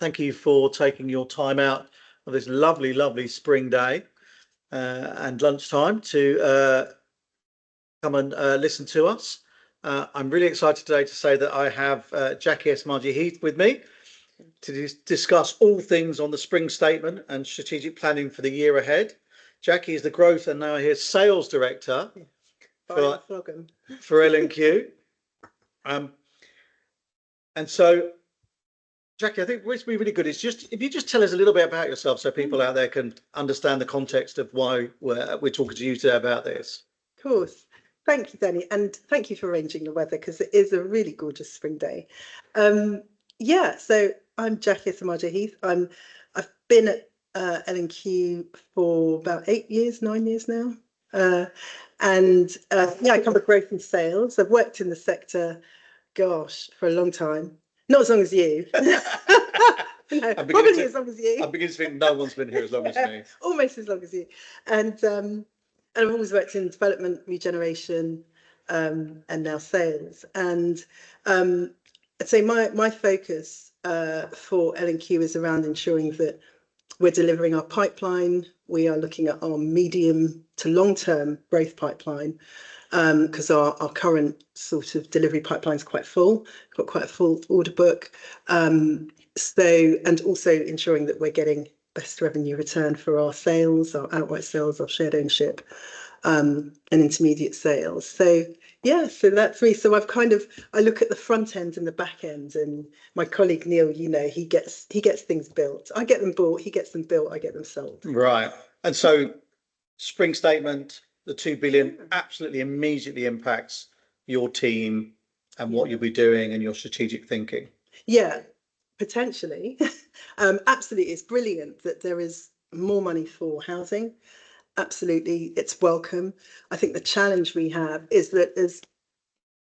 Thank you for taking your time out of this lovely, lovely spring day and lunchtime to come and listen to us. I'm really excited today to say that I have Jackie Esimaje-Heath with me to discuss all things on the spring statement and strategic planning for the year ahead. Jackie is the growth and now here sales director for L&Q. And so, Jackie, I think what's be really good is just if you just tell us a little bit about yourself so people out there can understand the context of why we're talking to you today about this. Of course. Thank you, Danny, and thank you for arranging the weather because it is a really gorgeous spring day. So I'm Jackie Esimaje-Heath. I've been at L&Q for about 9 years now. I cover growth and sales. I've worked in the sector, for a long time. Not as long as you. No, probably as long as you. I'm beginning to think no one's been here as long as me. Almost as long as you. And I've always worked in development, regeneration, and now sales. And I'd say my focus for L&Q is around ensuring that we're delivering our pipeline. We are looking at our medium to long-term growth pipeline because our current sort of delivery pipeline is quite full. We've got quite a full order book. And also ensuring that we're getting best revenue return for our sales, our outright sales, our shared ownership, and intermediate sales. So that's me. So I look at the front end and the back end, and my colleague Neil, he gets things built. I get them bought, he gets them built, I get them sold. Right. And so spring statement, the 2 billion absolutely immediately impacts your team and what you'll be doing and your strategic thinking. Yeah, potentially. Absolutely. It's brilliant that there is more money for housing. Absolutely, it's welcome. I think the challenge we have is that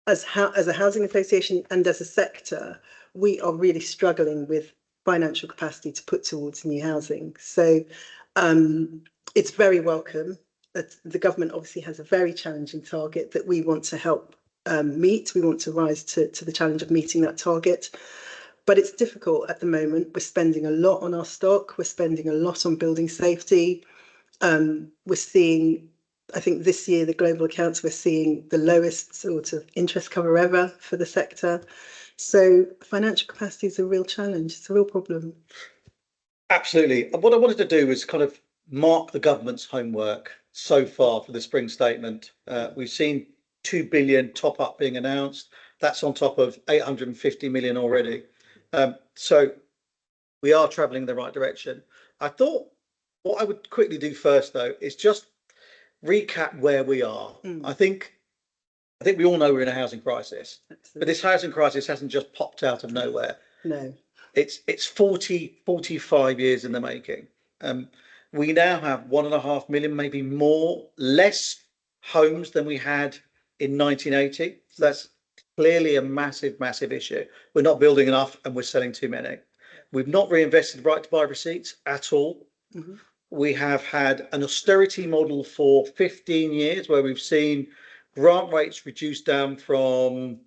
as a housing association and as a sector, we are really struggling with financial capacity to put towards new housing. So it's very welcome. The government obviously has a very challenging target that we want to help meet. We want to rise to the challenge of meeting that target. But it's difficult at the moment. We're spending a lot on our stock. We're spending a lot on building safety. We're seeing, I think this year, the global accounts, we're seeing the lowest sort of interest cover ever for the sector. So financial capacity is a real challenge. It's a real problem. Absolutely. What I wanted to do was kind of mark the government's homework so far for the spring statement. We've seen 2 billion top up being announced. That's on top of 850 million already. So we are travelling in the right direction. I thought what I would quickly do first, though, is just recap where we are. I think we all know we're in a housing crisis. Absolutely. But this housing crisis hasn't just popped out of nowhere. No. It's 45 years in the making. We now have 1.5 million, maybe more, less homes than we had in 1980. So that's clearly a massive, massive issue. We're not building enough and we're selling too many. We've not reinvested right to buy receipts at all. Mm-hmm. We have had an austerity model for 15 years where we've seen grant rates reduced down from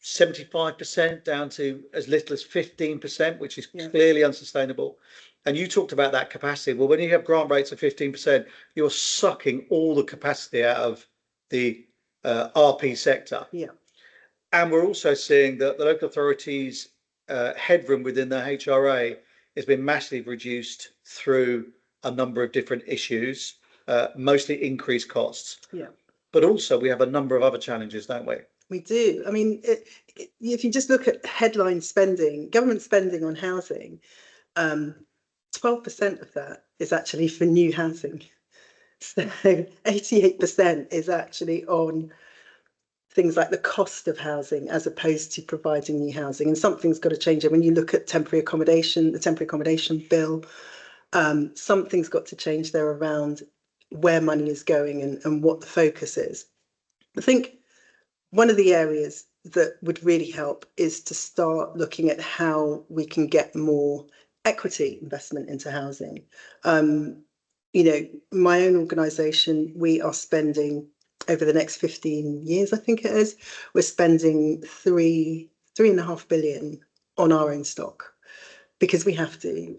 75% down to as little as 15%, which is clearly unsustainable. And you talked about that capacity. Well, when you have grant rates of 15%, you're sucking all the capacity out of the RP sector. Yeah. And we're also seeing that the local authorities' headroom within the HRA has been massively reduced through a number of different issues, mostly increased costs. Yeah. But also we have a number of other challenges, don't we? We do. I mean, if you just look at headline spending, government spending on housing, 12% of that is actually for new housing. So 88% is actually on things like the cost of housing as opposed to providing new housing. And something's got to change. And when you look at temporary accommodation, the temporary accommodation bill, something's got to change there around where money is going and what the focus is. I think one of the areas that would really help is to start looking at how we can get more equity investment into housing. My own organisation, we are spending over the next 15 years, I think it is, we're spending 3.5 billion on our own stock. because we have to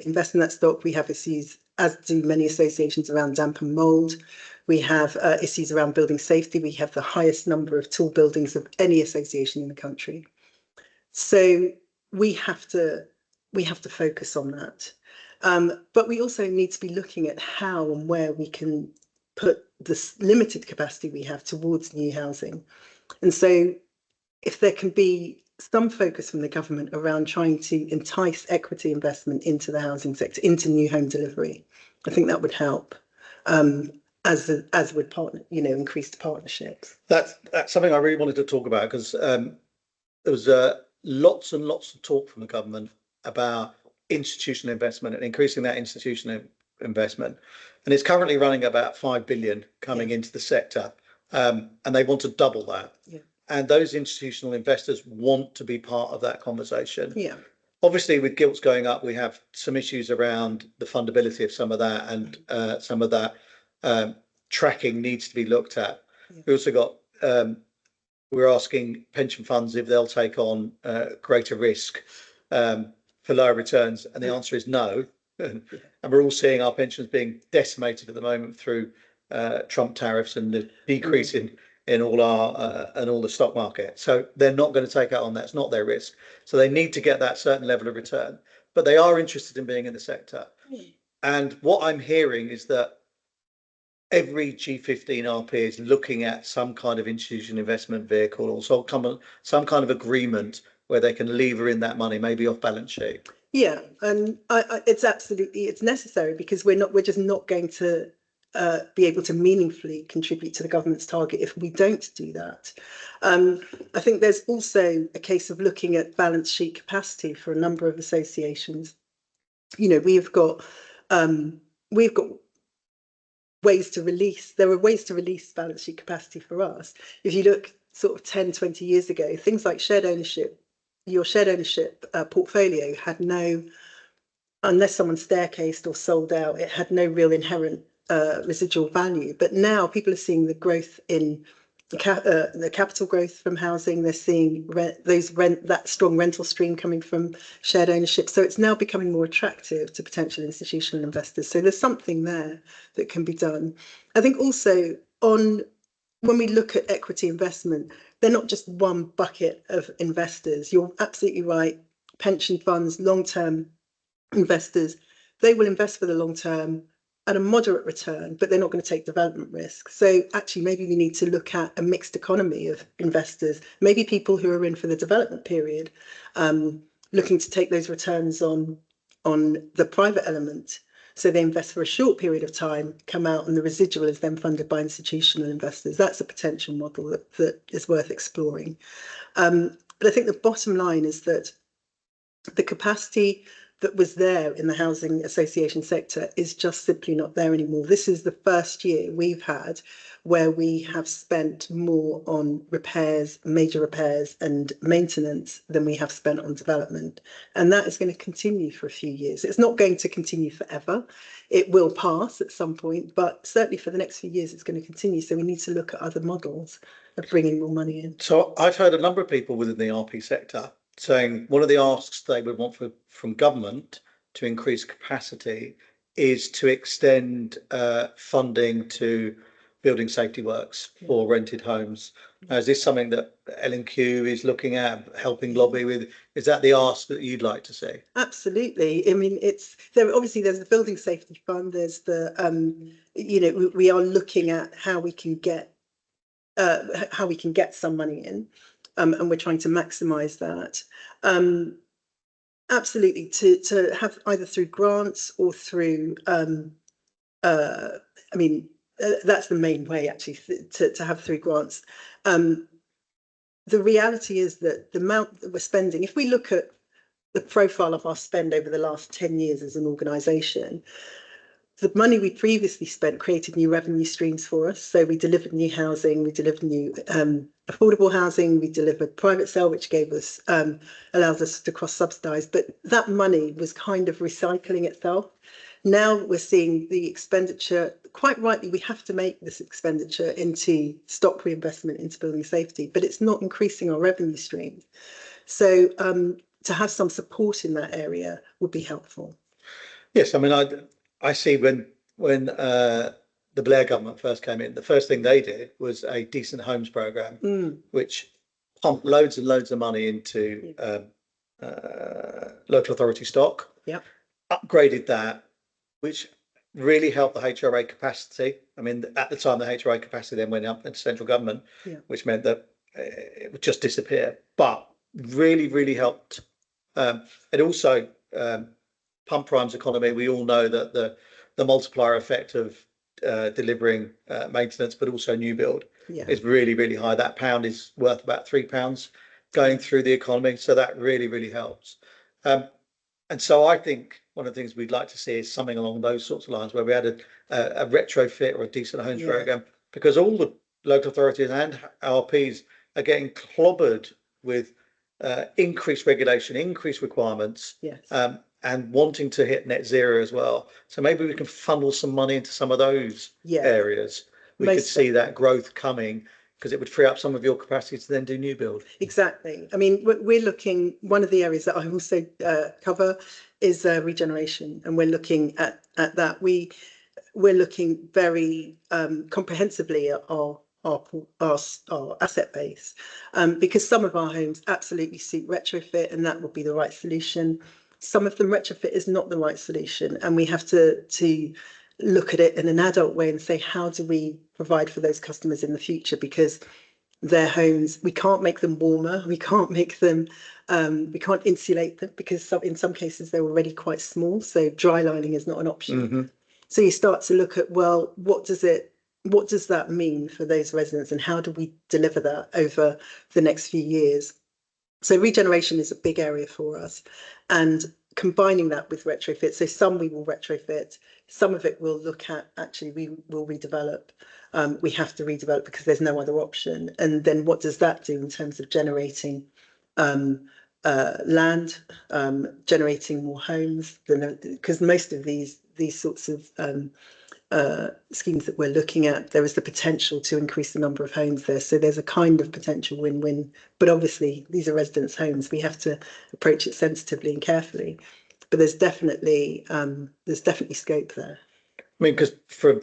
invest in that stock. We have issues, as do many associations, around damp and mould. We have issues around building safety. We have the highest number of tall buildings of any association in the country. So we have to focus on that. But we also need to be looking at how and where we can put this limited capacity we have towards new housing. And so if there can be some focus from the government around trying to entice equity investment into the housing sector, into new home delivery, I think that would help, as would increased partnerships. That's something I really wanted to talk about, because there was lots and lots of talk from the government about institutional investment and increasing that institutional investment, and it's currently running about 5 billion coming into the sector, and they want to double that. Yeah. And those institutional investors want to be part of that conversation. Yeah. Obviously, with gilts going up, we have some issues around the fundability of some of that, and some of that tracking needs to be looked at. Yeah. We also got we're asking pension funds if they'll take on greater risk for lower returns, and the answer is no. And we're all seeing our pensions being decimated at the moment through Trump tariffs and the decrease in all the stock market. So they're not going to take out on that. It's not their risk. So they need to get that certain level of return, but they are interested in being in the sector. And what I'm hearing is that every G15 RP is looking at some kind of institutional investment vehicle, or some kind of agreement where they can lever in that money, maybe off balance sheet. Yeah, and it's necessary, because we're just not going to be able to meaningfully contribute to the government's target if we don't do that. I think there's also a case of looking at balance sheet capacity for a number of associations. We've got ways to release. There are ways to release balance sheet capacity for us. If you look sort of 10, 20 years ago, things like shared ownership, your shared ownership portfolio had no, unless someone staircased or sold out, it had no real inherent residual value. But now people are seeing the growth in the capital growth from housing. They're seeing that strong rental stream coming from shared ownership. So it's now becoming more attractive to potential institutional investors. So there's something there that can be done. I think also when we look at equity investment, they're not just one bucket of investors. You're absolutely right. Pension funds, long-term investors, they will invest for the long term at a moderate return, but they're not going to take development risk. So actually, maybe we need to look at a mixed economy of investors, maybe people who are in for the development period, looking to take those returns on the private element. So they invest for a short period of time, come out, and the residual is then funded by institutional investors. That's a potential model that is worth exploring. But I think the bottom line is that the capacity that was there in the housing association sector is just simply not there anymore. This is the first year we've had where we have spent more on repairs, major repairs and maintenance than we have spent on development. And that is going to continue for a few years. It's not going to continue forever. It will pass at some point, but certainly for the next few years, it's going to continue. So we need to look at other models of bringing more money in. So I've heard a number of people within the RP sector saying one of the asks they would want from government to increase capacity is to extend funding to building safety works for rented homes. Is this something that L&Q is looking at, helping lobby with? Is that the ask that you'd like to see? Absolutely. I mean, there's the Building Safety Fund. There's the we are looking at how we can get some money in, and we're trying to maximise that. Absolutely, to have either through grants or through that's the main way actually, to have through grants. The reality is that the amount that we're spending, if we look at the profile of our spend over the last 10 years as an organisation, the money we previously spent created new revenue streams for us. So we delivered new housing, we delivered new affordable housing, we delivered private sale, which allows us to cross-subsidise. But that money was kind of recycling itself. Now we're seeing the expenditure, quite rightly, we have to make this expenditure into stock reinvestment into building safety, but it's not increasing our revenue streams. So to have some support in that area would be helpful. Yes, I mean, I see when the Blair government first came in, the first thing they did was a decent homes program, which pumped loads and loads of money into local authority stock. Yep. Upgraded that, which really helped the HRA capacity. I mean, at the time, the HRA capacity then went up into central government, which meant that it would just disappear. But really, really helped. It also pump prime's economy. We all know that the multiplier effect of delivering maintenance, but also new build, is really, really high. That pound is worth about £3 going through the economy, so that really, really helps. And so I think one of the things we'd like to see is something along those sorts of lines, where we had a retrofit or a decent homes program, because all the local authorities and RPs are getting clobbered with increased regulation, increased requirements, and wanting to hit net zero as well. So maybe we can funnel some money into some of those areas. We could see that growth coming, because it would free up some of your capacity to then do new build. Exactly. I mean, we're looking, one of the areas that I also cover is regeneration, and we're looking at that. We're looking very comprehensively at our asset base, because some of our homes absolutely suit retrofit, and that would be the right solution. Some of them, retrofit is not the right solution, and we have to look at it in an adult way and say, how do we provide for those customers in the future? Because their homes, we can't make them warmer, we can't make them, we can't insulate them, because in some cases they're already quite small, so dry lining is not an option. So you start to look at, well, what does that mean for those residents, and how do we deliver that over the next few years? So regeneration is a big area for us, and combining that with retrofit. So some we will retrofit, some of it we'll look at, actually we will redevelop. We have to redevelop because there's no other option. And then what does that do in terms of generating land, generating more homes? Because most of these sorts of schemes that we're looking at, there is the potential to increase the number of homes there. So there's a kind of potential win-win. But obviously, these are residents' homes. We have to approach it sensitively and carefully. But there's definitely scope there. I mean, because for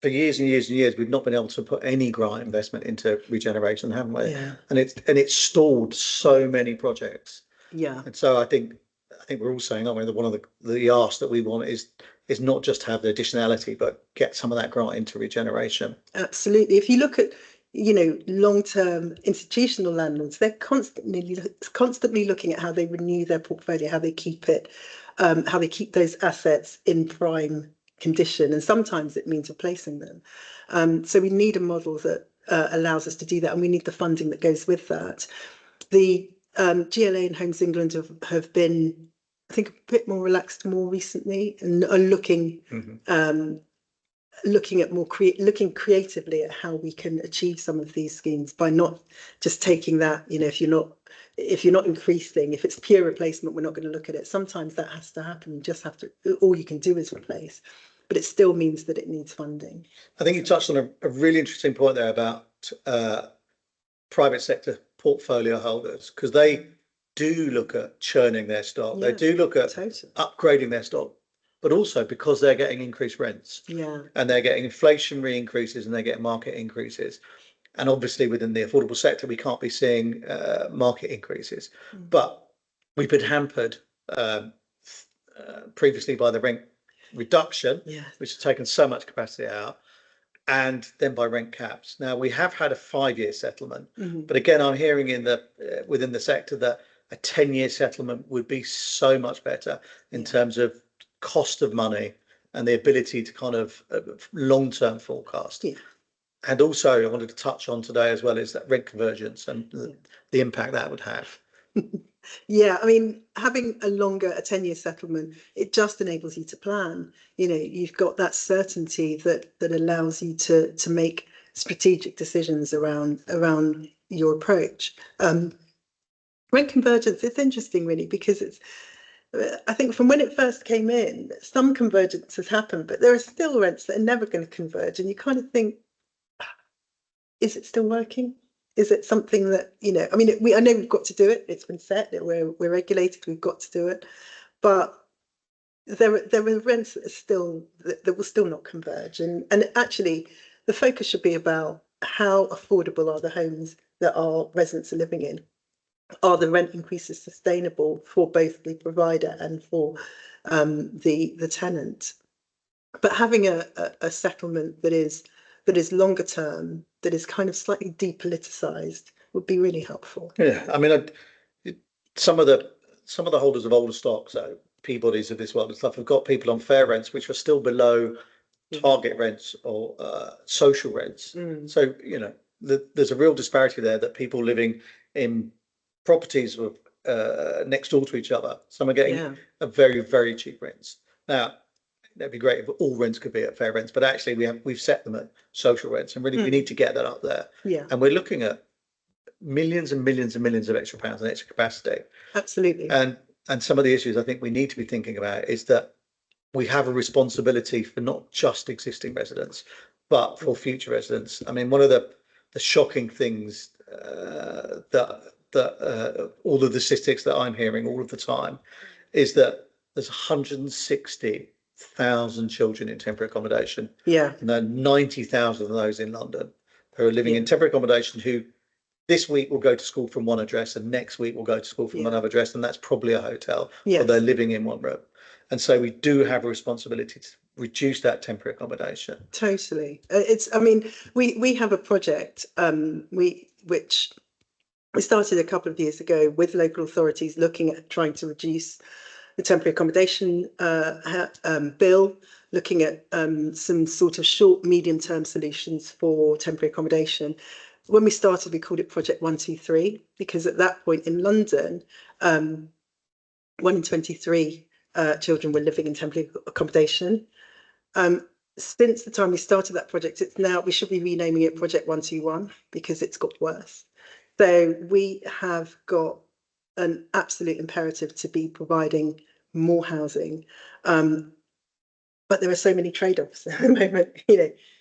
years and years and years, we've not been able to put any grant investment into regeneration, haven't we? Yeah. And it's stalled so many projects. Yeah. And so I think we're all saying, aren't we, that one of the asks that we want is not just have the additionality, but get some of that grant into regeneration. Absolutely. If you look at, long-term institutional landlords, they're constantly looking at how they renew their portfolio, how they keep it, how they keep those assets in prime condition, and sometimes it means replacing them. So we need a model that allows us to do that, and we need the funding that goes with that. The GLA and Homes England have been, I think, a bit more relaxed more recently, and are looking at looking creatively at how we can achieve some of these schemes by not just taking that, if you're not increasing, if it's pure replacement, we're not going to look at it. Sometimes that has to happen. You just have to, all you can do is replace, but it still means that it needs funding. I think you touched on a really interesting point there about private sector portfolio holders, because they do look at churning their stock. They do look at upgrading their stock, but also because they're getting increased rents, and they're getting inflationary increases, and they're getting market increases. And obviously within the affordable sector, we can't be seeing market increases, but we've been hampered previously by the rent reduction, which has taken so much capacity out, and then by rent caps. Now we have had a 5-year settlement, but again, I'm hearing within the sector that a 10-year settlement would be so much better in terms of cost of money and the ability to kind of long-term forecast. And also I wanted to touch on today as well is that rent convergence and the impact that would have. Yeah, I mean, having a 10-year settlement, it just enables you to plan. You've got that certainty that allows you to make strategic decisions around your approach. Rent convergence, it's interesting really, because I think from when it first came in, some convergence has happened, but there are still rents that are never going to converge, and you kind of think, is it still working? Is it something that, I mean, I know we've got to do it. It's been set. We're regulated. We've got to do it. But there are rents that will still not converge. And actually, the focus should be about how affordable are the homes that our residents are living in. Are the rent increases sustainable for both the provider and for the tenant? But having a settlement that is longer term, that is kind of slightly depoliticized, would be really helpful. Yeah, I mean, some of the holders of older stock, so Peabody's of this world and stuff, have got people on fair rents which are still below target rents or social rents. So there's a real disparity there, that people living in properties with next door to each other, some are getting a very, very cheap rents. Now, that'd be great if all rents could be at fair rents, but actually we've set them at social rents, and really we need to get that up there. Yeah. And we're looking at millions and millions and millions of extra pounds and extra capacity. Absolutely. And some of the issues I think we need to be thinking about is that we have a responsibility for not just existing residents, but for future residents. I mean, one of the shocking things that all of the statistics that I'm hearing all of the time is that there's 160,000 children in temporary accommodation. Yeah. And there are 90,000 of those in London who are living in temporary accommodation, who this week will go to school from one address and next week will go to school from another address, and that's probably a hotel, or they're living in one room. And so we do have a responsibility to reduce that temporary accommodation. Totally. I mean, we have a project which we started a couple of years ago with local authorities, looking at trying to reduce the temporary accommodation bill, looking at some sort of short, medium-term solutions for temporary accommodation. When we started, we called it Project 123, because at that point in London, 1 in 23 children were living in temporary accommodation. Since the time we started that project, we should be renaming it Project 121, because it's got worse. So we have got an absolute imperative to be providing more housing. But there are so many trade-offs at the moment,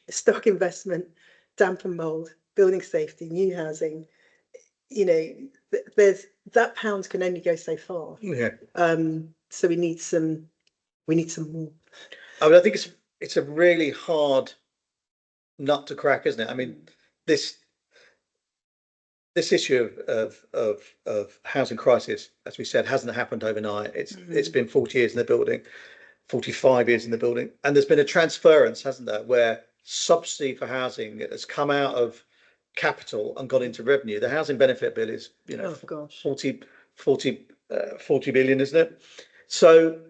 stock investment, damp and mold, building safety, new housing. There's that pound can only go so far. Yeah. So we need some more. I mean, I think it's a really hard nut to crack, isn't it? I mean, this issue of housing crisis, as we said, hasn't happened overnight. It's been 40 years in the building, 45 years in the building, and there's been a transference, hasn't there, where subsidy for housing has come out of capital and got into revenue. The housing benefit bill is 40 billion, isn't it? So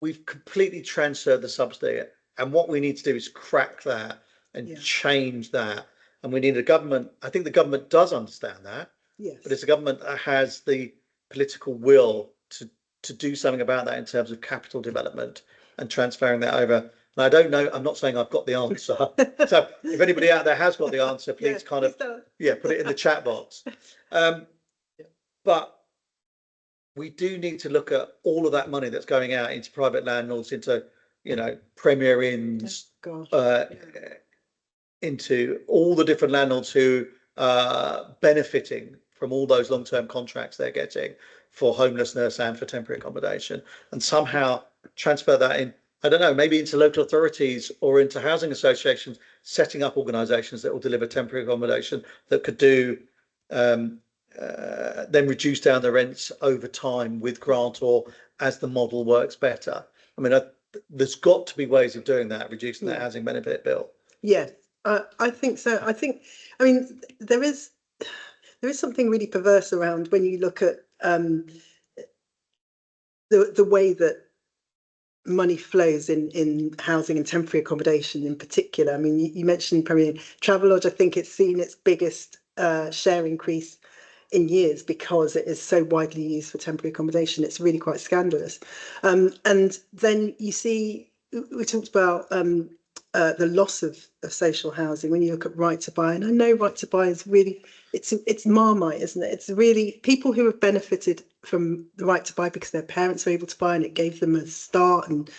we've completely transferred the subsidy, and what we need to do is crack that and change that. And we need a government. I think the government does understand that, but it's a government that has the political will to do something about that in terms of capital development and transferring that over. And I don't know, I'm not saying I've got the answer. So if anybody out there has got the answer, please put it in the chat box. But we do need to look at all of that money that's going out into private landlords, into Premier Inns, into all the different landlords who are benefiting from all those long-term contracts they're getting for homelessness and for temporary accommodation, and somehow transfer that in, I don't know, maybe into local authorities or into housing associations, setting up organisations that will deliver temporary accommodation that could do then reduce down the rents over time with grant, or as the model works better. I mean, there's got to be ways of doing that, reducing that housing benefit bill. Yeah, I think so. I mean, there is something really perverse around when you look at the way that money flows in housing and temporary accommodation in particular. I mean, you mentioned Premier Travelodge. I think it's seen its biggest share increase in years because it is so widely used for temporary accommodation. It's really quite scandalous. And then you see, we talked about the loss of social housing when you look at right to buy. And I know right to buy is really, it's Marmite, isn't it? It's really people who have benefited from the right to buy because their parents were able to buy and it gave them a start and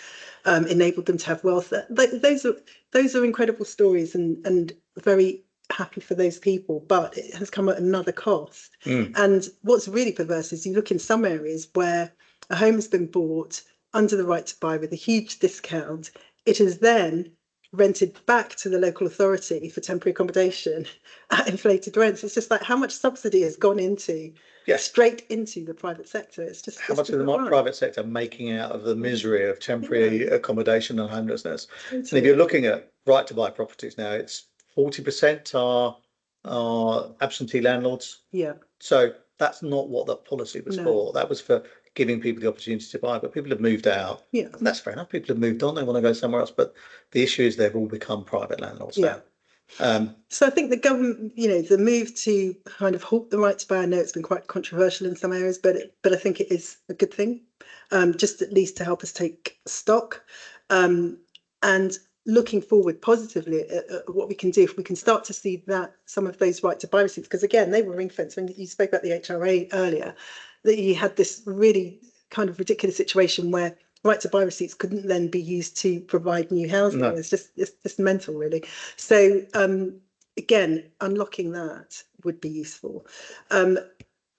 enabled them to have wealth. Those are incredible stories and very happy for those people, but it has come at another cost. Mm. And what's really perverse is you look in some areas where a home has been bought under the right to buy with a huge discount. It is then rented back to the local authority for temporary accommodation at inflated rents. It's just like how much subsidy has gone into straight into the private sector. It's just how much is the private sector making out of the misery of temporary accommodation and homelessness? Totally. And if you're looking at right to buy properties now, it's 40% are absentee landlords. Yeah. So that's not what that policy was for. That was for giving people the opportunity to buy, but people have moved out. Yeah. That's fair enough. People have moved on. They want to go somewhere else. But the issue is they've all become private landlords now. So I think the government, the move to kind of halt the right to buy, I know it's been quite controversial in some areas, but I think it is a good thing, just at least to help us take stock, and looking forward positively at what we can do if we can start to see that some of those right to buy receipts, because again, they were ring fenced. When you spoke about the HRA earlier, that you had this really kind of ridiculous situation where right to buy receipts couldn't then be used to provide new housing. No. It's just mental, really. So again, unlocking that would be useful. But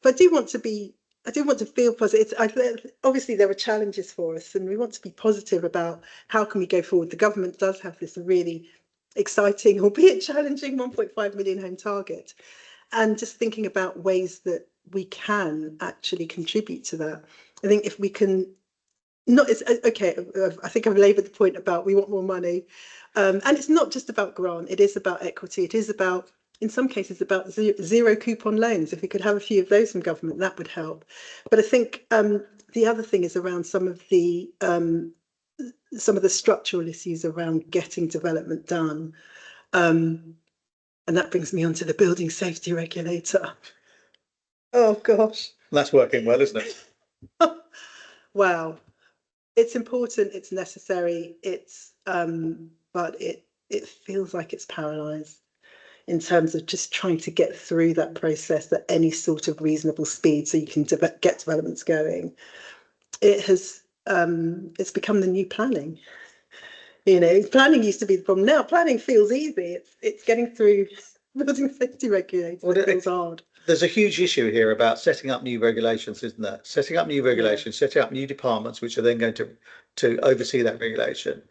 I do want to feel positive. Obviously, there are challenges for us, and we want to be positive about how can we go forward. The government does have this really exciting, albeit challenging, 1.5 million home target, and just thinking about ways that we can actually contribute to that. I think if we can. I think I've laboured the point about we want more money, and it's not just about grant. It is about equity. It is about, in some cases, about zero coupon loans. If we could have a few of those from government, that would help. But I think the other thing is around some of the structural issues around getting development done, and that brings me on to the building safety regulator. Oh gosh, that's working well, isn't it? Wow. It's important, it's necessary, but it feels like it's paralysed in terms of just trying to get through that process at any sort of reasonable speed so you can get developments going. It's become the new planning. Planning used to be the problem. Now planning feels easy. It's getting through building safety regulators. It feels hard. There's a huge issue here about setting up new regulations, isn't there? Setting up new regulations, setting up new departments, which are then going to oversee that regulation,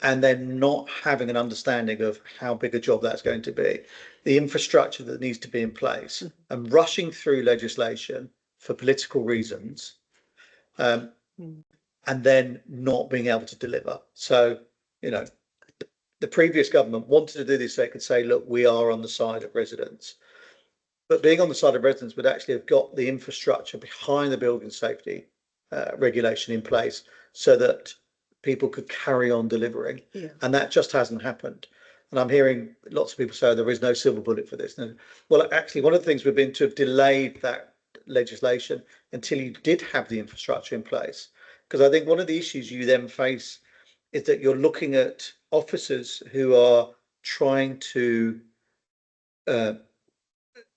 and then not having an understanding of how big a job that's going to be, the infrastructure that needs to be in place, and rushing through legislation for political reasons, and then not being able to deliver. So, the previous government wanted to do this so they could say, look, we are on the side of residents. But being on the side of residents would actually have got the infrastructure behind the building safety regulation in place so that people could carry on delivering. And that just hasn't happened. And I'm hearing lots of people say there is no silver bullet for this. And, well, actually, one of the things we've been to have delayed that legislation until you did have the infrastructure in place. Because I think one of the issues you then face is that you're looking at officers who are trying to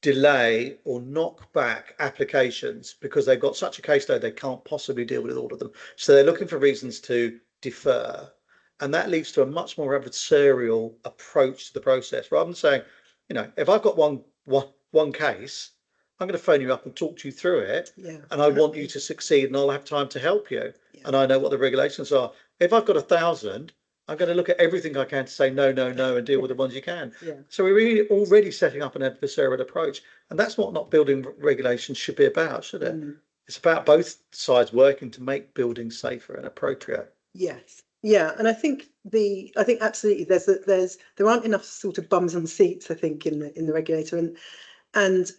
delay or knock back applications because they've got such a caseload they can't possibly deal with all of them. So they're looking for reasons to defer. And that leads to a much more adversarial approach to the process, rather than saying, if I've got one case, I'm going to phone you up and talk to you through it. And I want you to succeed and I'll have time to help you. And I know what the regulations are. If I've got 1,000, I'm going to look at everything I can to say no, and deal with the ones you can. So we're really already setting up an adversarial approach. And that's what not building regulations should be about, should it? It's about both sides working to make buildings safer and appropriate. Yes. Yeah. And I think absolutely there aren't enough sort of bums on seats, I think, in the regulator. And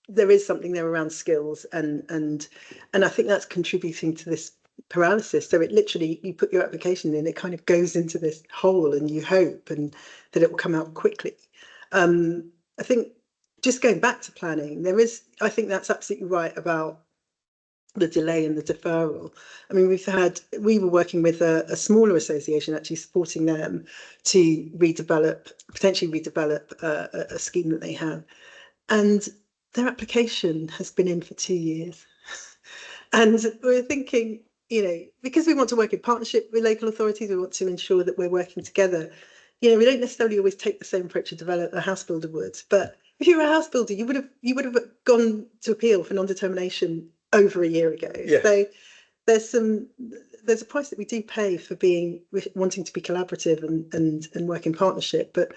there is something there around skills and I think that's contributing to this paralysis. So it literally, you put your application in, it kind of goes into this hole and you hope and that it will come out quickly. I think just going back to planning, I think that's absolutely right about the delay and the deferral. I mean, we were working with a smaller association, actually supporting them to potentially redevelop a scheme that they have. And their application has been in for 2 years. And we're thinking, because we want to work in partnership with local authorities, we want to ensure that we're working together. we don't necessarily always take the same approach to a house builder would, but if you were a house builder, you would have gone to appeal for non-determination over a year ago. Yeah. So there's a price that we do pay for wanting to be collaborative and work in partnership. But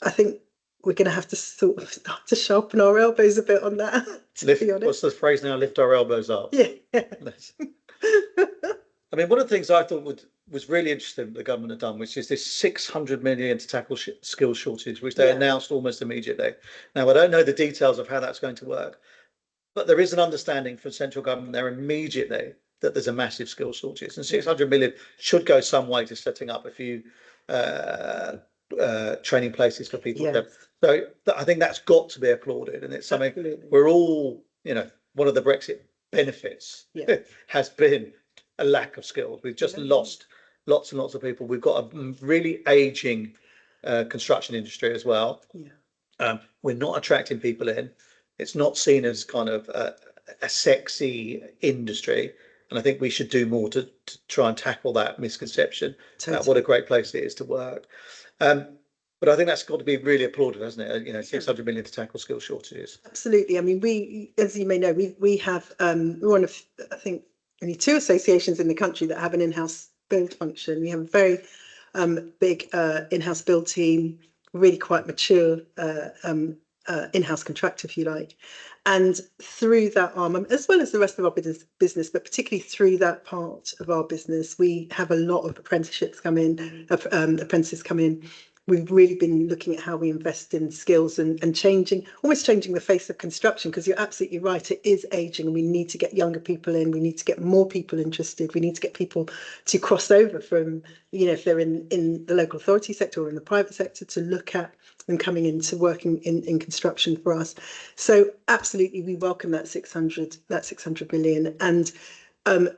I think we're going to have to sort of start to sharpen our elbows a bit on that. Be honest. What's the phrase now? Lift our elbows up. Yeah. I mean, one of the things I thought was really interesting the government had done, which is this 600 million to tackle skills shortage, which they announced almost immediately. Now, I don't know the details of how that's going to work, but there is an understanding from central government there immediately that there's a massive skills shortage, and 600 million should go some way to setting up a few training places for people. Yes. So I think that's got to be applauded, and it's something we're all, one of the Brexit benefits has been a lack of skills. We've just lost lots and lots of people. We've got a really aging construction industry as well. We're not attracting people in. It's not seen as kind of a sexy industry, and I think we should do more to try and tackle that misconception about what a great place it is to work. But I think that's got to be really applauded, hasn't it? 600 million to tackle skill shortages. Absolutely. I mean, we, as you may know, we have one of, I think, only 2 associations in the country that have an in-house build function. We have a very big in-house build team, really quite mature in-house contractor, if you like. And through that arm, as well as the rest of our business, but particularly through that part of our business, we have a lot of apprentices come in. We've really been looking at how we invest in skills and almost changing the face of construction, because you're absolutely right, it is aging and we need to get younger people in, we need to get more people interested, we need to get people to cross over from, if they're in the local authority sector or in the private sector, to look at them coming into working in construction for us. So absolutely, we welcome that 600 million, and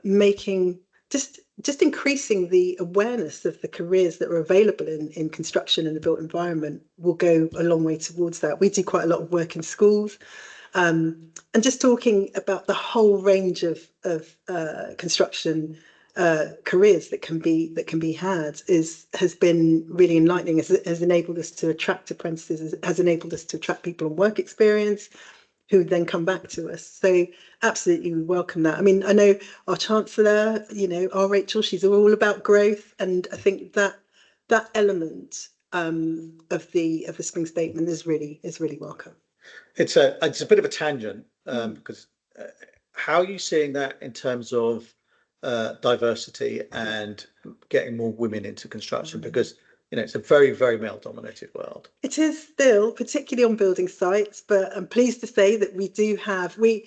making just increasing the awareness of the careers that are available in construction and the built environment will go a long way towards that. We do quite a lot of work in schools, and just talking about the whole range of construction careers that can be had has been really enlightening. Has enabled us to attract apprentices, has enabled us to attract people on work experience who then come back to us. So absolutely, we welcome that. I mean, I know our Chancellor, our Rachel, she's all about growth, and I think that element of the spring statement is really welcome. It's a bit of a tangent, because how are you seeing that in terms of diversity and getting more women into construction? Because it's a very, very male-dominated world. It is still, particularly on building sites, but I'm pleased to say that we do have. We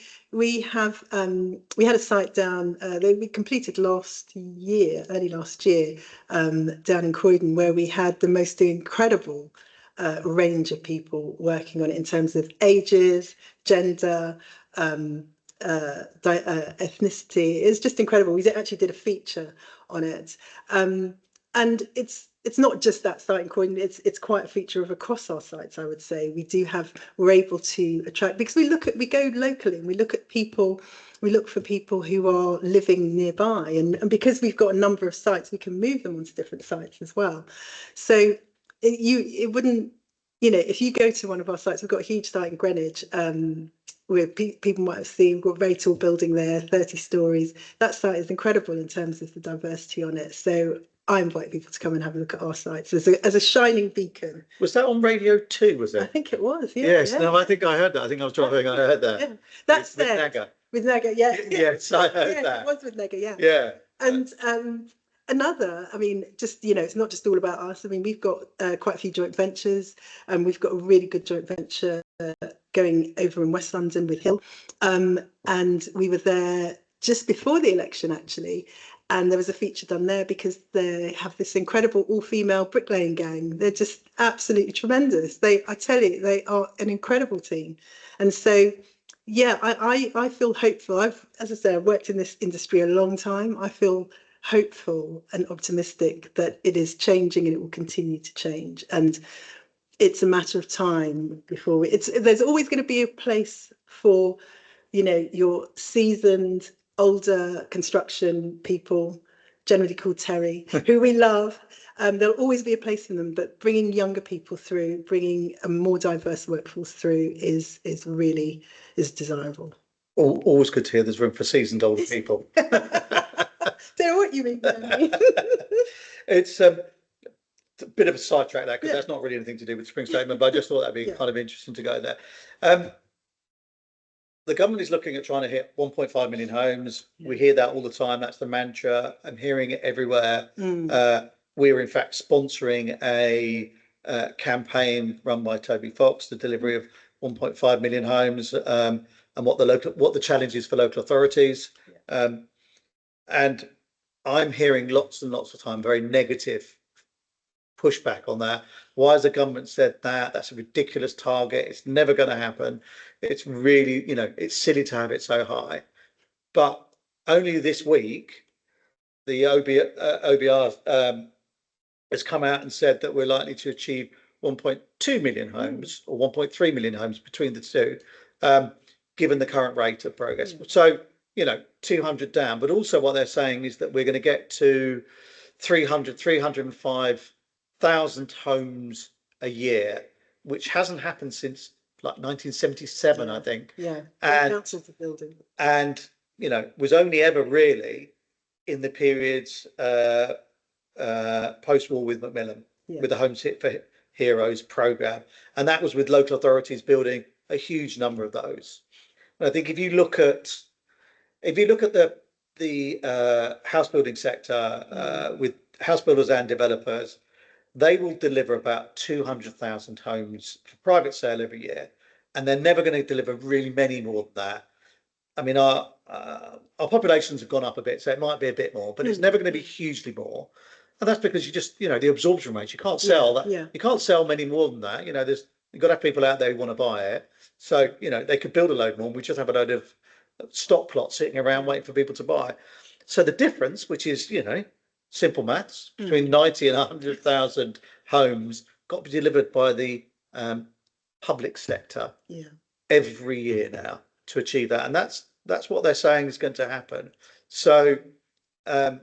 had a site down. We completed early last year, down in Croydon, where we had the most incredible range of people working on it in terms of ages, gender, ethnicity. It's just incredible. We actually did a feature on it, and it's not just that site in Croydon. It's quite a feature of across our sites, I would say. We're able to attract, because we go locally and we look at people. We look for people who are living nearby, and because we've got a number of sites, we can move them onto different sites as well. So it wouldn't, if you go to one of our sites, we've got a huge site in Greenwich, where people might have seen, we've got a very tall building there, 30 stories. That site is incredible in terms of the diversity on it. So I invite people to come and have a look at our sites as a shining beacon. Was that on Radio 2, was it? I think it was, yeah. Yes, no, I think I heard that. I think I was driving, I heard that. Yeah. That's with Nagger. With Nagger, yeah. Yes, I heard that. It was with Nagger, yeah. Yeah. And another, I mean, just, it's not just all about us. I mean, we've got quite a few joint ventures, and we've got a really good joint venture going over in West London with Hill. And we were there just before the election, actually. And there was a feature done there because they have this incredible all-female bricklaying gang. They're just absolutely tremendous. I tell you, they are an incredible team. And so, yeah, I feel hopeful. As I say, I've worked in this industry a long time. I feel hopeful and optimistic that it is changing and it will continue to change. And it's a matter of time before there's always going to be a place for, your seasoned, older construction people generally called Terry, who we love. There'll always be a place for them, but bringing younger people through, bringing a more diverse workforce through is really desirable. Always good to hear there's room for seasoned older people. So what you mean? It's a bit of a sidetrack there, because that's not really anything to do with the Spring Statement, but I just thought that'd be kind of interesting to go there. The government is looking at trying to hit 1.5 million homes. We hear that all the time. That's the mantra. I'm hearing it everywhere. We're in fact sponsoring a campaign run by Toby Fox, the delivery of 1.5 million homes, and what the challenge is for local authorities. And I'm hearing lots and lots of time very negative pushback on that. Why has the government said that? That's a ridiculous target. It's never going to happen. It's really, it's silly to have it so high. But only this week, the OBR has come out and said that we're likely to achieve 1.2 million homes or 1.3 million homes between the two, given the current rate of progress. So, 200 down. But also what they're saying is that we're going to get to 305,000 homes a year, which hasn't happened since like 1977, I think. And councils are building. And, was only ever really in the periods post-war with Macmillan, with the Homes Hit for Heroes programme. And that was with local authorities building a huge number of those. And I think if you look at the house building sector, with house builders and developers, they will deliver about 200,000 homes for private sale every year, and they're never going to deliver really many more than that. I mean, our populations have gone up a bit, so it might be a bit more, but it's never going to be hugely more. And that's because you just, the absorption rate, you can't sell that. You can't sell many more than that. You've got to have people out there who want to buy it. So, they could build a load more. We just have a load of stock plots sitting around waiting for people to buy. So the difference, which is, simple maths, between 90 and 100,000 homes got to be delivered by the public sector every year now to achieve that. And that's what they're saying is going to happen. So, I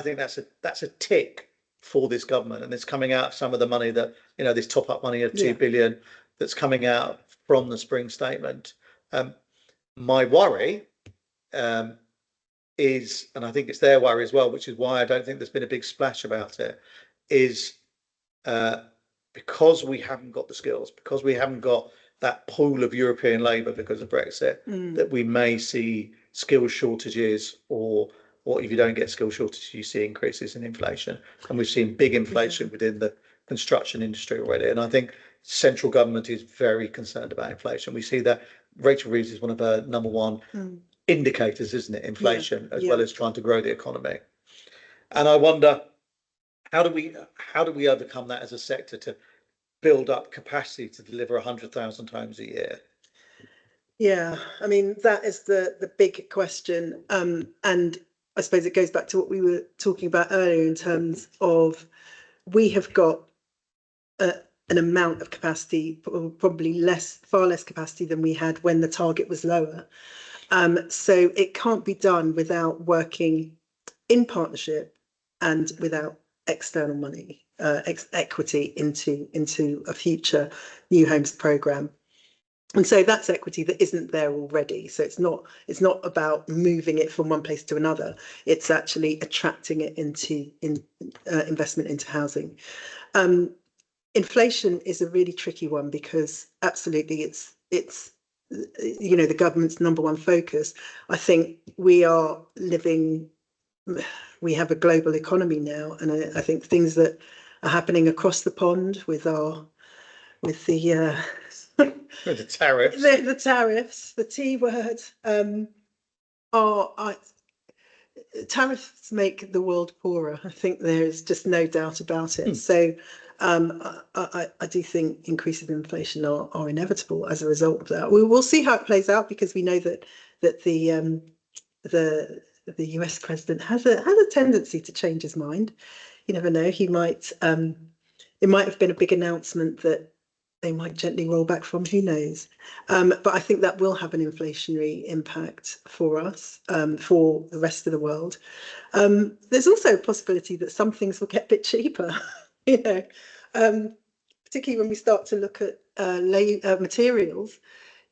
think that's a tick for this government, and it's coming out of some of the money that, this top up money of 2 billion that's coming out from the Spring Statement. My worry is, and I think it's their worry as well, which is why I don't think there's been a big splash about it, is because we haven't got the skills, because we haven't got that pool of European labour because of Brexit, that we may see skill shortages, or if you don't get skill shortages, you see increases in inflation. And we've seen big inflation within the construction industry already. And I think central government is very concerned about inflation. We see that Rachel Reeves is one of her number one indicators, isn't it? Inflation, as well as trying to grow the economy. And I wonder, how do we overcome that as a sector to build up capacity to deliver 100,000 homes a year? Yeah, that is the big question. And I suppose it goes back to what we were talking about earlier in terms of, we have got an amount of capacity, probably far less capacity than we had when the target was lower. So it can't be done without working in partnership and without external money, equity into a future new homes programme. And so that's equity that isn't there already. So it's not about moving it from one place to another. It's actually attracting it into investment into housing. Inflation is a really tricky one, because absolutely it's the government's number one focus. I think we have a global economy now, and I think things that are happening across the pond with the tariffs, the T word, tariffs make the world poorer. I think there's just no doubt about it. So I do think increases in inflation are inevitable as a result of that. We'll see how it plays out, because we know that the US president has a tendency to change his mind. You never know. He might. It might have been a big announcement that they might gently roll back from, who knows? But I think that will have an inflationary impact for us, for the rest of the world. There's also a possibility that some things will get a bit cheaper, you know, particularly when we start to look at materials.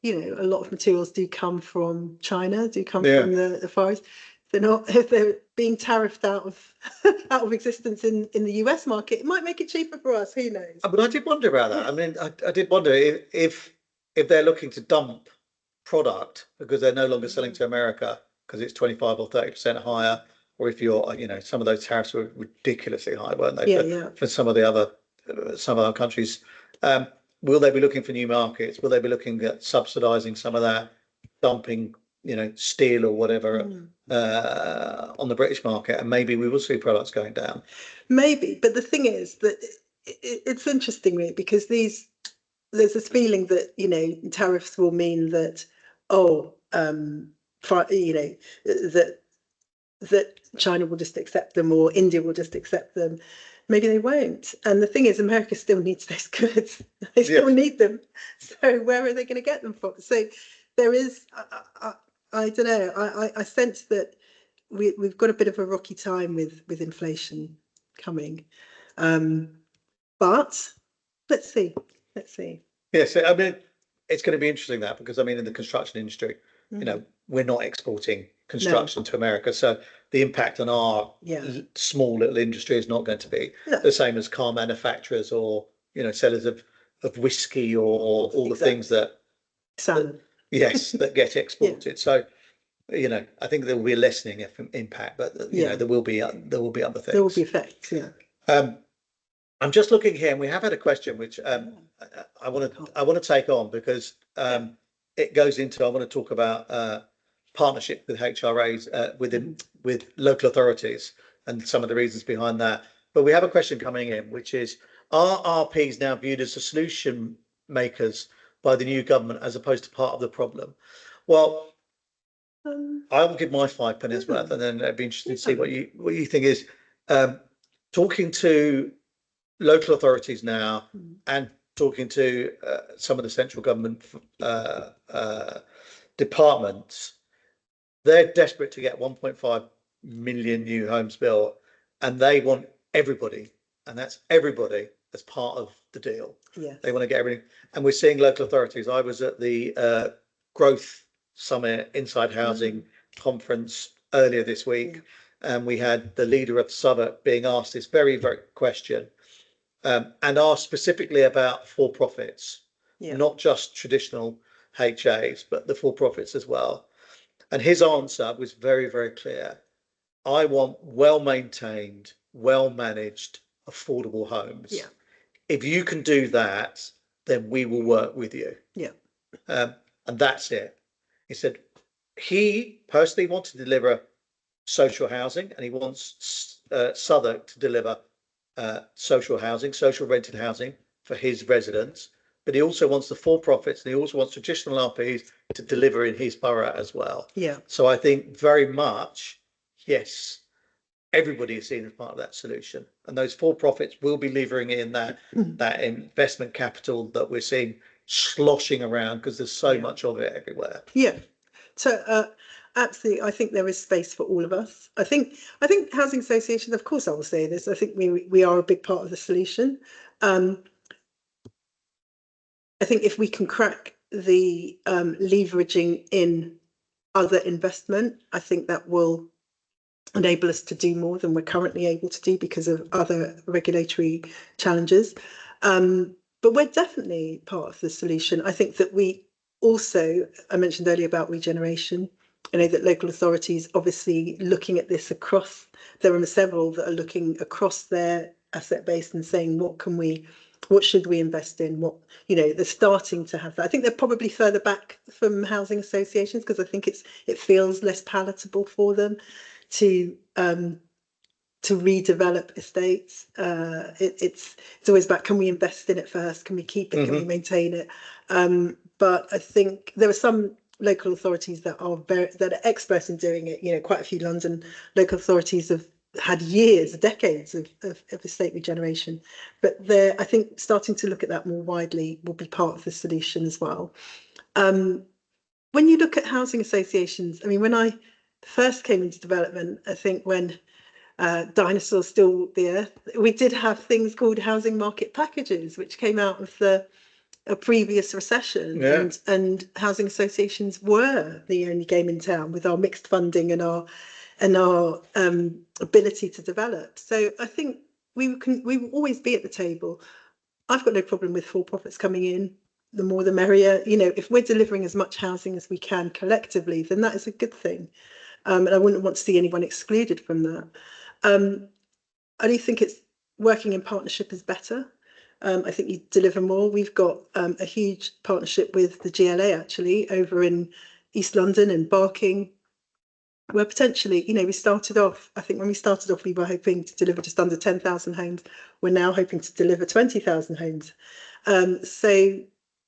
You know, a lot of materials do come from China, do come from the Far East. They're not, if they're being tariffed out of out of existence in the US market, it might make it cheaper for us. Who knows? But I did wonder about that. I mean, I did wonder if they're looking to dump product because they're no longer selling to America because it's 25 or 30% higher, or if you're, some of those tariffs were ridiculously high, weren't they? For some of the other countries. Will they be looking for new markets? Will they be looking at subsidising some of that, dumping, steel or whatever on the British market, and maybe we will see products going down. Maybe, but the thing is that it's interesting, really, because there's this feeling that tariffs will mean that that China will just accept them or India will just accept them. Maybe they won't. And the thing is, America still needs those goods. They still need them. So where are they going to get them from? So there is, I don't know. I sense that we've got a bit of a rocky time with inflation coming. But let's see. Yes, I mean, it's going to be interesting that because in the construction industry, we're not exporting construction to America, so the impact on our small little industry is not going to be the same as car manufacturers or sellers of whiskey or all the things that that get exported. So I think there will be a lessening impact, but there will be other things. There will be effects. I'm just looking here, and we have had a question which I want to take on because it goes into, I want to talk about partnership with HRAs with local authorities and some of the reasons behind that. But we have a question coming in, which is, are RPs now viewed as the solution makers by the new government as opposed to part of the problem? Well, I will give my 5 pennies worth, and then it'd be interesting to see what you think is talking to local authorities now and talking to some of the central government departments. They're desperate to get 1.5 million new homes built, and they want everybody, and that's everybody, as part of the deal. They want to get everything, and we're seeing local authorities. I was at the Growth Summit Inside Housing conference earlier this week, and we had the leader of Southwark being asked this very, very question, and asked specifically about for-profits, not just traditional HAs, but the for-profits as well. And his answer was very, very clear. I want well-maintained, well-managed, affordable homes. If you can do that, then we will work with you. And that's it. He said he personally wants to deliver social housing, and he wants Southwark to deliver social housing, social rented housing for his residents. But he also wants the for-profits, and he also wants traditional RPs to deliver in his borough as well. So I think very much, yes, everybody is seen as part of that solution, and those for-profits will be levering in that investment capital that we're seeing sloshing around because there's so much of it everywhere. So absolutely, I think there is space for all of us. I think housing associations, of course I will say this, I think we are a big part of the solution. I think if we can crack the leveraging in other investment, I think that will enable us to do more than we're currently able to do because of other regulatory challenges. But we're definitely part of the solution. I think that we also, I mentioned earlier about regeneration. I know that local authorities obviously looking at this across, there are several that are looking across their asset base and saying, what should we invest in? They're starting to have that. I think they're probably further back from housing associations because I think it feels less palatable for them to redevelop estates. It's always about, can we invest in it first? Can we keep it? Can we maintain it? But I think there are some local authorities that are experts in doing it. Quite a few London local authorities have had years, decades of estate regeneration. But I think starting to look at that more widely will be part of the solution as well. When you look at housing associations, I mean, when I first came into development, I think when dinosaurs still walked the earth, we did have things called housing market packages, which came out of a previous recession, and housing associations were the only game in town with our mixed funding and our ability to develop. So I think we will always be at the table. I've got no problem with for-profits coming in. The more the merrier. You know, if we're delivering as much housing as we can collectively, then that is a good thing. And I wouldn't want to see anyone excluded from that. I do think it's working in partnership is better. I think you deliver more. We've got a huge partnership with the GLA actually over in East London and Barking, where potentially, you know, we started off, I think when we started off, we were hoping to deliver just under 10,000 homes. We're now hoping to deliver 20,000 homes. So,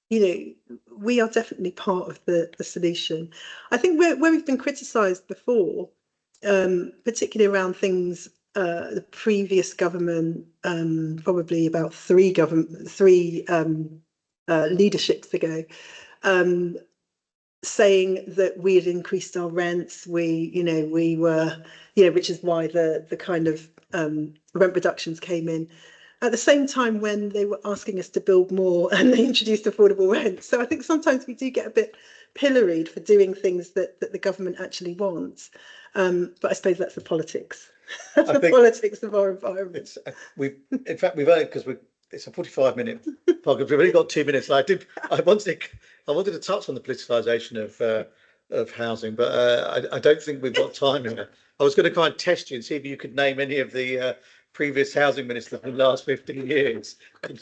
you know, we are definitely part of the solution. I think where we've been criticised before, particularly around things, the previous government, probably about three leaderships ago, saying that we had increased our rents, we were, which is why the kind of rent reductions came in at the same time when they were asking us to build more and they introduced affordable rent. So I think sometimes we do get a bit pilloried for doing things that the government actually wants. But I suppose that's the politics. That's the politics of our environment. In fact, we've only, because it's a 45-minute podcast. We've only got 2 minutes. And I wanted to touch on the politicisation of housing, but I don't think we've got time in it. I was going to try and test you and see if you could name any of the previous housing ministers in the last 15 years. Of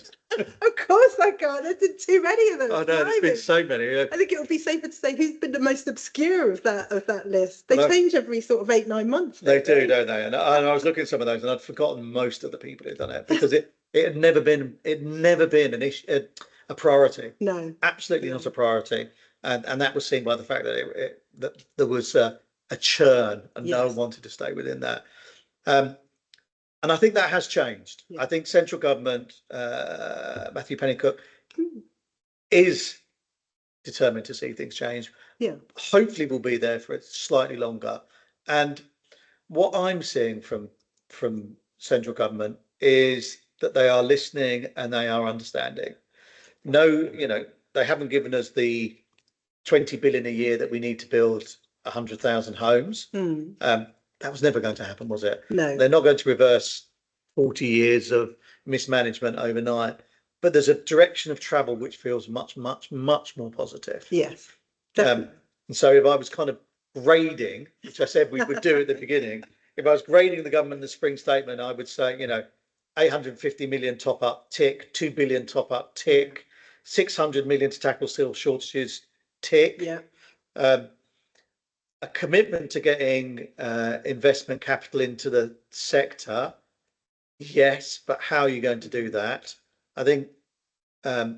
course I can't. There's too many of them. Oh no, there's been so many. I think it would be safer to say who's been the most obscure of that list. They change every sort of 8-9 months. They do, don't they? And I was looking at some of those, and I'd forgotten most of the people who'd done it because it had never been an issue, a priority. No, absolutely not a priority, and that was seen by the fact that that there was a churn and no one wanted to stay within that. And I think that has changed. I think central government, Matthew Pennycook, is determined to see things change. Yeah. Hopefully we'll be there for slightly longer. And what I'm seeing from central government is that they are listening and they are understanding. No, they haven't given us the 20 billion a year that we need to build 100,000 homes. That was never going to happen, was it? No. They're not going to reverse 40 years of mismanagement overnight. But there's a direction of travel which feels much, much, much more positive. Yes. And so if I was kind of grading, which I said we would do at the beginning, if I was grading the government in the spring statement, I would say, 850 million top up, tick, 2 billion top up, tick, 600 million to tackle steel shortages, tick. Yeah. A commitment to getting investment capital into the sector, yes, but how are you going to do that? I think, are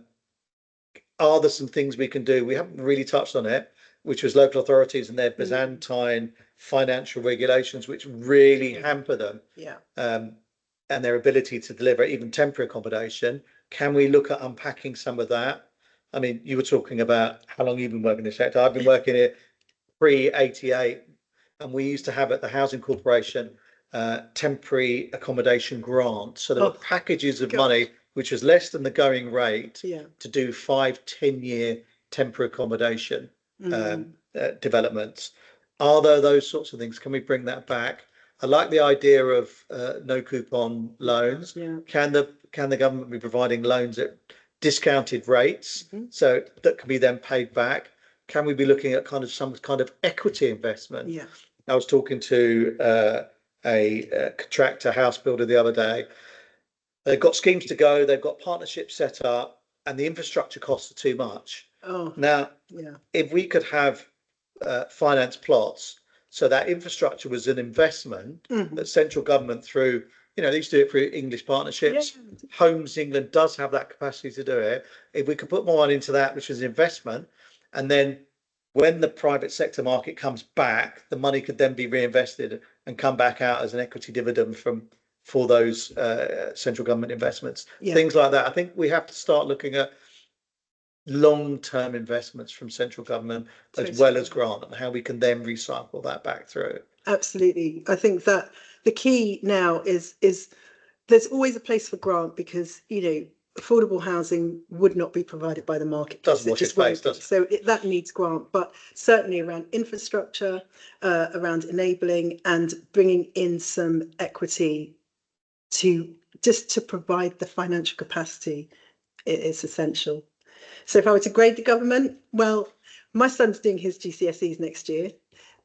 there some things we can do? We haven't really touched on it, which was local authorities and their Byzantine financial regulations, which really hamper them. Yeah. And their ability to deliver even temporary accommodation. Can we look at unpacking some of that? I mean, you were talking about how long you've been working in the sector. I've been working here pre-88, and we used to have at the Housing Corporation temporary accommodation grants. So there were packages of money which was less than the going rate to do 5-10 year temporary accommodation developments. Are there those sorts of things? Can we bring that back? I like the idea of no coupon loans. Yeah. Can the government be providing loans at discounted rates so that can be then paid back? Can we be looking at some kind of equity investment? Yeah. I was talking to a contractor house builder the other day. They've got schemes to go, they've got partnerships set up, and the infrastructure costs are too much. Now, if we could have finance plots, so that infrastructure was an investment that central government through, they used to do it through English partnerships. Homes England does have that capacity to do it. If we could put more money into that, which is investment, and then when the private sector market comes back, the money could then be reinvested and come back out as an equity dividend for those central government investments. Yeah. Things like that. I think we have to start looking at long-term investments from central government as well as grant, and how we can then recycle that back through. Absolutely. I think that the key now is there's always a place for grant, because, affordable housing would not be provided by the market. Doesn't wash its face, does it? So that needs grant, but certainly around infrastructure, around enabling and bringing in some equity to provide the financial capacity, it is essential. So if I were to grade the government, well, my son's doing his GCSEs next year,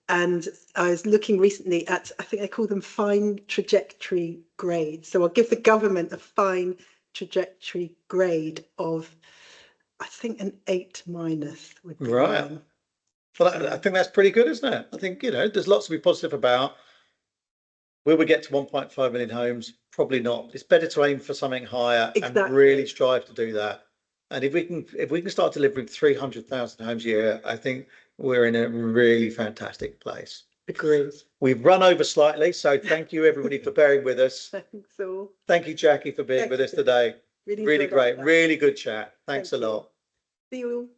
and I was looking recently at, I think they call them fine trajectory grades. So I'll give the government a fine trajectory grade of, I think, an 8- would be Right. mine. Well, I think that's pretty good, isn't it? I think, there's lots to be positive about. Will we get to 1.5 million homes? Probably not. It's better to aim for something higher and really strive to do that. And if we can start delivering 300,000 homes a year, I think we're in a really fantastic place. Agreed. We've run over slightly, so thank you everybody for bearing with us. Thanks all. Thank you, Jackie, for being with us today. Really great, really good chat. Thanks a lot. See you all.